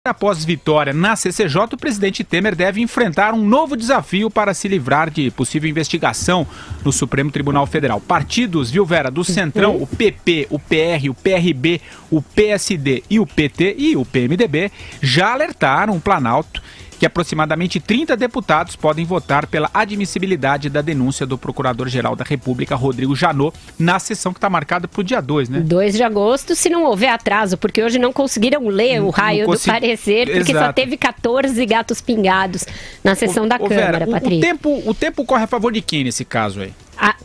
Após vitória na CCJ, o presidente Temer deve enfrentar um novo desafio para se livrar de possível investigação no Supremo Tribunal Federal. Partidos, viu, Vera, do Centrão, o PP, o PR, o PRB, o PSD e o PT e o PMDB já alertaram o Planalto que aproximadamente 30 deputados podem votar pela admissibilidade da denúncia do Procurador-Geral da República, Rodrigo Janot, na sessão que está marcada para o dia 2, né? 2 de agosto, se não houver atraso, porque hoje não conseguiram ler o raio do parecer, porque só teve 14 gatos pingados na sessão da Câmara, Vera, Patrícia. O tempo corre a favor de quem nesse caso aí?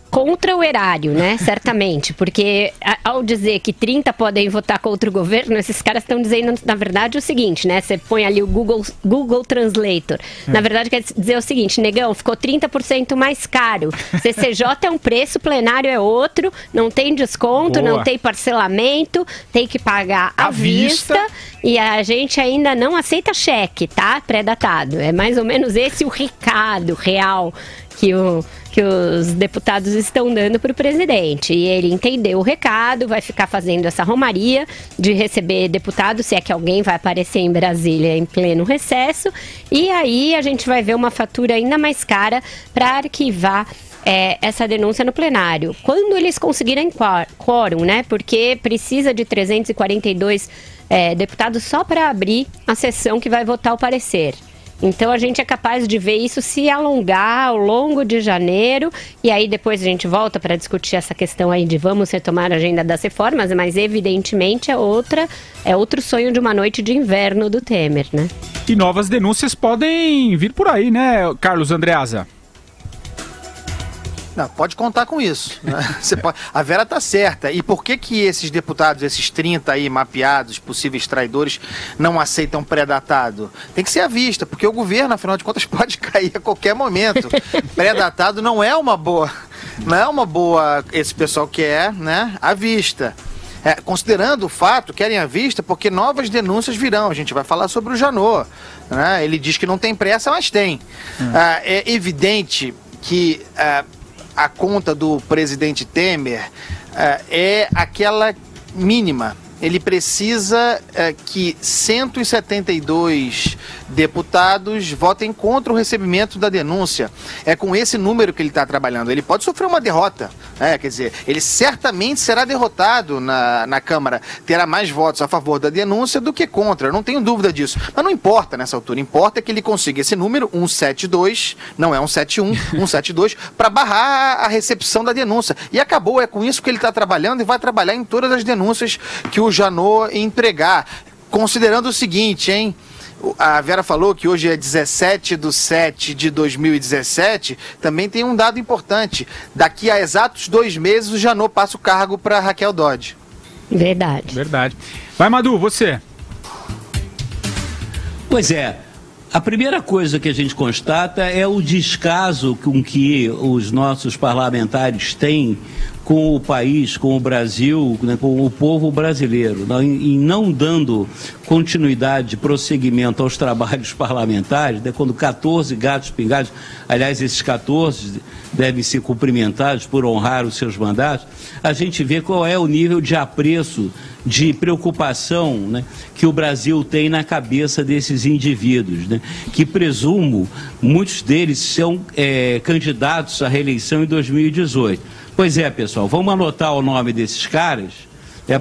Contra o erário, né? Certamente, porque ao dizer que 30 podem votar contra o governo, esses caras estão dizendo, na verdade, o seguinte, né? Você põe ali o Google Translator. Na verdade, quer dizer o seguinte, negão, ficou 30% mais caro. CCJ é um preço, plenário é outro, não tem desconto, não tem parcelamento, tem que pagar à vista e a gente ainda não aceita cheque, tá? Pré-datado. É mais ou menos esse o recado real que os deputados estão dando para o presidente. E ele entendeu o recado, vai ficar fazendo essa romaria de receber deputados, se é que alguém vai aparecer em Brasília em pleno recesso. E aí a gente vai ver uma fatura ainda mais cara para arquivar essa denúncia no plenário. Quando eles conseguirem quórum, né? Porque precisa de 342 deputados só para abrir a sessão que vai votar o parecer. Então a gente é capaz de ver isso se alongar ao longo de janeiro e aí depois a gente volta para discutir essa questão aí de vamos retomar a agenda das reformas, mas evidentemente é outro sonho de uma noite de inverno do Temer, né? E novas denúncias podem vir por aí, né, Carlos Andreasa? Não, pode contar com isso, né? A Vera está certa. E por que esses deputados, esses 30 aí mapeados, possíveis traidores, não aceitam pré-datado? Tem que ser à vista, porque o governo, afinal de contas, pode cair a qualquer momento. Pré-datado não é uma boa, esse pessoal quer, né, à vista. Considerando o fato, querem à vista, porque novas denúncias virão. A gente vai falar sobre o Janot, né? Ele diz que não tem pressa, mas tem. É evidente que a conta do presidente Temer é aquela mínima. Ele precisa que 172 deputados votem contra o recebimento da denúncia. É com esse número que ele está trabalhando. Ele pode sofrer uma derrota, quer dizer, ele certamente será derrotado na Câmara. Terá mais votos a favor da denúncia do que contra, eu não tenho dúvida disso. Mas não importa nessa altura, importa que ele consiga esse número, 172, não é 171, 172, para barrar a recepção da denúncia. E acabou, é com isso que ele está trabalhando e vai trabalhar em todas as denúncias que o Janot entregar. Considerando o seguinte, hein? A Vera falou que hoje é 17/7/2017, também tem um dado importante. Daqui a exatos 2 meses o Janot passa o cargo para Raquel Dodge. Verdade. Vai, Madu, você. Pois é. A primeira coisa que a gente constata é o descaso com que os nossos parlamentares têm com o país, com o Brasil, né, com o povo brasileiro, em não dando continuidade, prosseguimento aos trabalhos parlamentares, né, quando 14 gatos pingados, aliás, esses 14 devem ser cumprimentados por honrar os seus mandatos, a gente vê qual é o nível de apreço, de preocupação, né, que o Brasil tem na cabeça desses indivíduos, né, que presumo, muitos deles são candidatos à reeleição em 2018. Pois é, pessoal, vamos anotar o nome desses caras,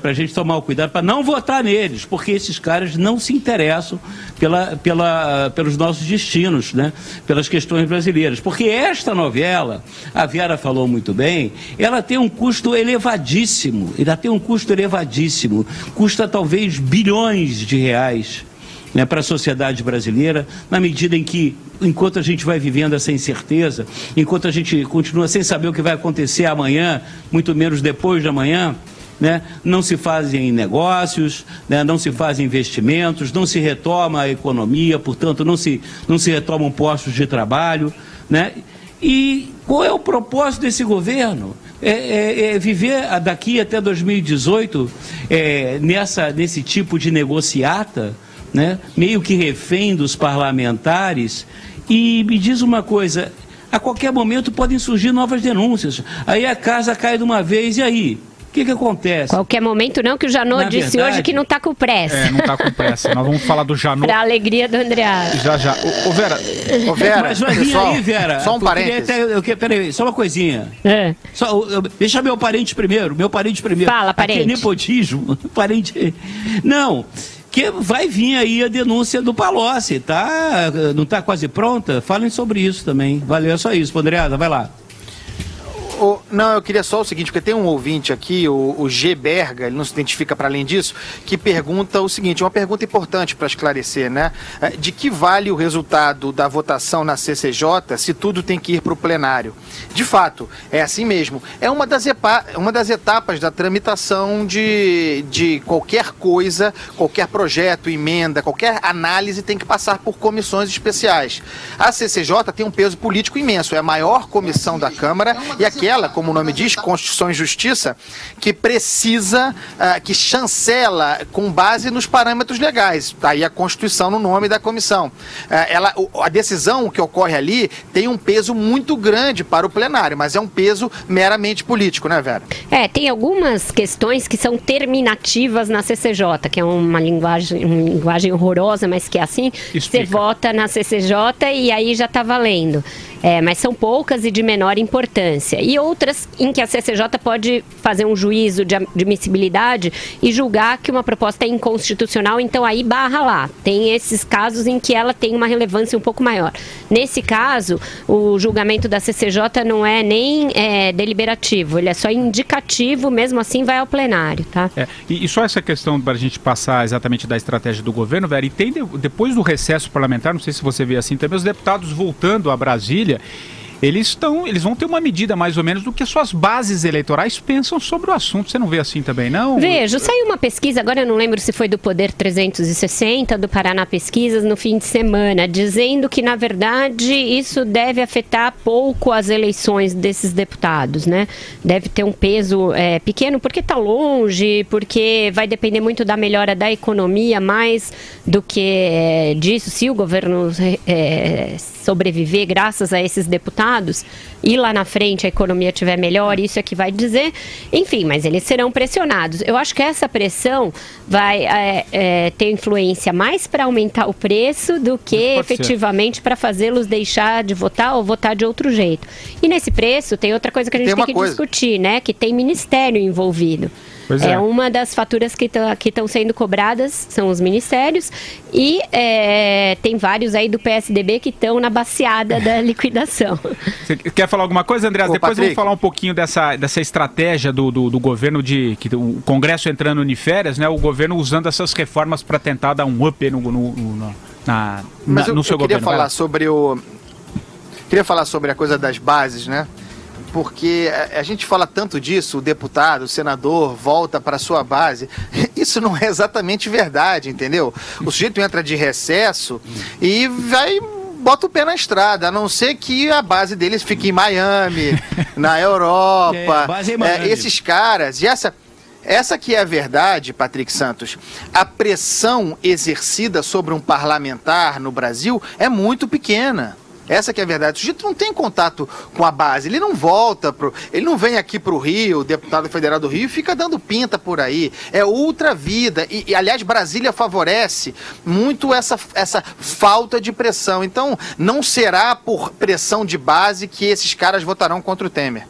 para a gente tomar o cuidado para não votar neles, porque esses caras não se interessam pelos nossos destinos, né? Pelas questões brasileiras. Porque esta novela, a Vera falou muito bem, ela tem um custo elevadíssimo, custa talvez bilhões de reais, né, para a sociedade brasileira, na medida em que, enquanto a gente vai vivendo essa incerteza, enquanto a gente continua sem saber o que vai acontecer amanhã, muito menos depois de amanhã, né, não se fazem negócios, né, não se fazem investimentos, não se retoma a economia, portanto, não se retomam postos de trabalho, né? E qual é o propósito desse governo? Viver daqui até 2018 nesse tipo de negociata, né, meio que refém dos parlamentares. E me diz uma coisa, a qualquer momento podem surgir novas denúncias, aí a casa cai de uma vez, e aí? que acontece? Qualquer momento não, que o Janot disse hoje que não está com pressa. Não está com pressa. Nós vamos falar do Janot. Para a alegria do Andreas. Já. Ô, Vera. Mas vai vir aí, Vera. Só um parênteses. Peraí, só uma coisinha. Deixa meu parente primeiro. Fala, parente. Aqui é nepotismo. Parente. Não. Que vai vir aí a denúncia do Palocci, tá? Não está quase pronta? Falem sobre isso também. Valeu, é só isso, Andreasa, vai lá. Não, eu queria só o seguinte, porque tem um ouvinte aqui, o G. Berga, ele não se identifica para além disso, que pergunta o seguinte, uma pergunta importante para esclarecer, né? De que vale o resultado da votação na CCJ se tudo tem que ir para o plenário? De fato, é assim mesmo. É uma das etapas da tramitação de qualquer coisa, qualquer projeto, emenda, qualquer análise tem que passar por comissões especiais. A CCJ tem um peso político imenso, é a maior comissão da Câmara e aquela, como o nome diz, Constituição e Justiça, que precisa, que chancela com base nos parâmetros legais. Está aí a Constituição no nome da comissão. A decisão que ocorre ali tem um peso muito grande para o plenário, mas é um peso meramente político, né, Vera? Tem algumas questões que são terminativas na CCJ, que é uma linguagem horrorosa, mas que é assim, você vota na CCJ e aí já está valendo. Mas são poucas e de menor importância. E outras em que a CCJ pode fazer um juízo de admissibilidade e julgar que uma proposta é inconstitucional, então aí barra lá. Tem esses casos em que ela tem uma relevância um pouco maior. Nesse caso, o julgamento da CCJ não é nem deliberativo, ele é só indicativo, mesmo assim vai ao plenário, tá? E só essa questão para a gente passar exatamente da estratégia do governo, Vera, e tem depois do recesso parlamentar, não sei se você vê assim também, os deputados voltando a Brasília, eles vão ter uma medida mais ou menos do que as suas bases eleitorais pensam sobre o assunto. Você não vê assim também, não? Vejo. Saiu uma pesquisa, agora eu não lembro se foi do Poder 360, do Paraná Pesquisas, no fim de semana, dizendo que, na verdade, isso deve afetar pouco as eleições desses deputados, né? Deve ter um peso pequeno, porque está longe, porque vai depender muito da melhora da economia, mais do que disso, se o governo sobreviver graças a esses deputados, e lá na frente a economia estiver melhor, isso é que vai dizer, enfim, mas eles serão pressionados. Eu acho que essa pressão vai ter influência mais para aumentar o preço do que efetivamente para fazê-los deixar de votar ou votar de outro jeito. E nesse preço tem outra coisa que a gente tem que discutir, né? Que tem ministério envolvido. Uma das faturas que estão sendo cobradas são os ministérios e tem vários aí do PSDB que estão na baciada da liquidação. Você quer falar alguma coisa, Andreas? Depois Patrick, vamos falar um pouquinho dessa estratégia do governo, que o Congresso entrando em férias, né? O governo usando essas reformas para tentar dar um up no seu governo. Queria falar sobre a coisa das bases, né? Porque a gente fala tanto disso, o deputado, o senador volta para sua base. Isso não é exatamente verdade, entendeu? O sujeito entra de recesso e bota o pé na estrada, a não ser que a base deles fique em Miami, na Europa. Esses caras, e essa que é a verdade, Patrick Santos, a pressão exercida sobre um parlamentar no Brasil é muito pequena. Essa que é a verdade. O sujeito não tem contato com a base, ele não volta, ele não vem aqui para o Rio, o deputado federal do Rio, e fica dando pinta por aí. É outra vida. E aliás, Brasília favorece muito essa falta de pressão. Então, não será por pressão de base que esses caras votarão contra o Temer.